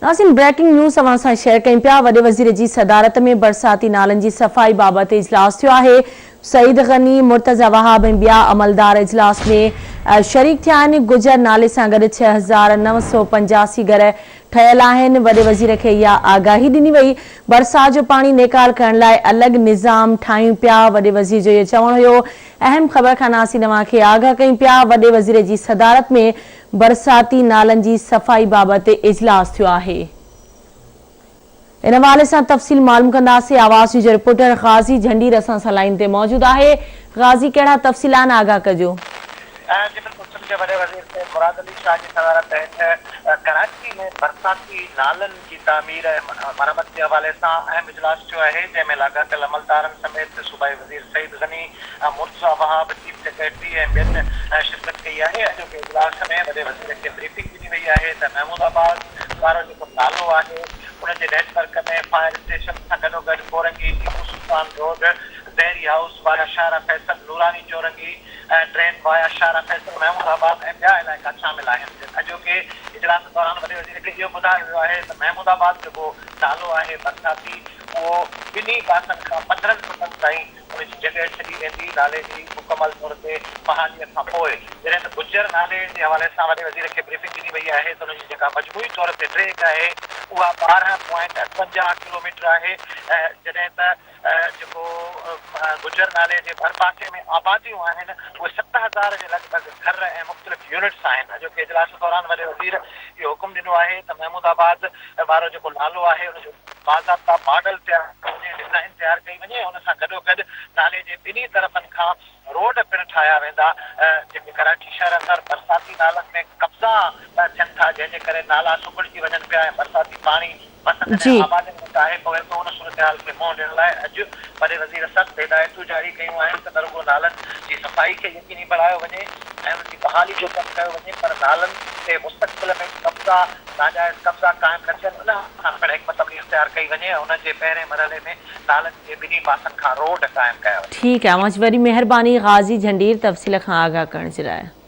नाज़रीन, breaking news अवां सां शेयर कयूं पिया। वॾे वज़ीर जी सदारत में बरसाती नालनि जी सफ़ाई बाबति इजलास थियो आहे। सईद गनी, मुर्तज़ा वहाब ऐं ॿिया अमलदार इजलास में शरीक थिया आहिनि। गुजर नाले सां गॾु 6985 घर ठहियल आहिनि। वॾे वज़ीर खे इहा आगाही ॾिनी वई। बरसात जो पाणी नेकाल करण लाइ अलॻि निज़ाम ठाहियूं पिया। वॾे वज़ीर जो इहो चवणु हुयो। अहम ख़बर खां नासिन अवां खे आगाह कयूं पिया। वॾे वज़ीर जी सदारत में बरसाती नालनि जी सफ़ाई बाबति इजलास थियो आहे। इन हवाले से तफ़सील मालूम कंदासीं। आवाज़ जो रिपोर्टर गाज़ी झंडीर असां सां लाइन ते मौजूद आहे। गाज़ी, कहिड़ा तफ़सील आहिनि, आगाह कजो। वॾे वज़ीर से मुराद अली शाह जी सदारत तहत कराची में बरसाती नालनि की तामीर ऐं मरम्मत के हवाले सां अहम इजलास थियो आहे, जंहिंमें लाॻापियल अमलदारनि समेत सूबाई वज़ीर सईद गनी, मुर्तज़ा वहाब, चीफ सेक्रेटरी ऐं ॿियनि शिरकत कई आहे। अॼोके इजलास में वॾे वज़ीर खे ब्रीफिंग ॾिनी वई आहे त महमूदाबाद वारो जेको नालो आहे उनजे नेटवर्क में फायर स्टेशन सां गॾोगॾु Korangi, Tipu Sultan road, ज़हरी house via शारा फैसल, नूरानी चौरंगी, ट्रेन वाया शारा फैसल, महमूदाबाद ऐं ॿिया इलाइक़ा शामिल आहिनि। अॼोके इजलास दौरान वॾे वज़ीर खे इहो ॿुधायो वियो आहे त महमूदाबाद जेको नालो आहे बरसाती, उहो ॿिन्ही पासनि खां 15 फुटनि ताईं उनजी जॻह छॾी वेंदी नाले जी मुकमल तौर ते बहालीअ खां पोइ। जॾहिं त गुजर नाले जे हवाले सां वॾे वज़ीर खे ब्रीफिंग ॾिनी वई आहे त उनजी जेका मजमूई तौर ते ट्रेक आहे उहा 12.58 किलोमीटर आहे। जॾहिं त जेको गुजर नाले जे भर पासे में आबादियूं आहिनि उहे 7000 जे लॻभॻि घर ऐं मुख़्तलिफ़ यूनिट्स आहिनि। अॼोके इजलास दौरान वॾे वज़ीर इहो हुकुम ॾिनो आहे त महमूदाबाद वारो जेको नालो आहे उनजो बाज़ाब्ता मॉडल डिज़ाइन तयारु कई वञे। हुन सां गॾोगॾु नाले जे ॿिन्ही तरफ़नि खां रोड पिणु ठाहिया वेंदा, जेके कराची शहर अंदरि बरसाती नालनि में कब्ज़ा थियनि था, जंहिंजे करे नाला सुकड़जी वञनि पिया ऐं बरसाती पाणी आबादियुनि में चाहे पवे थो। उन सूरत हाल खे मुंहुं ॾियण लाइ अॼु वॾे वज़ीर सख़्तु हिदायतूं जारी कयूं आहिनि त न रुॻो नालनि जी सफ़ाई खे यकीनी बणायो वञे ऐं उनजी बहाली जो कमु कयो वञे, पर नालनि ते मुस्तक़बिल में कब्ज़ा, नाजाइज़ कब्ज़ा क़ाइमु न थियनि, उन खां पिणु हिकमत अमली इख़्तियार कई वञे ऐं उनजे पहिरें मरहले में नालनि जे ॿिन्ही पासनि खां रोड क़ाइमु कया वञे। ठीकु आहे, मुंहिंजी वॾी महिरबानी गाज़ी झंडीर तफ़सील खां आगाह करण जे लाइ।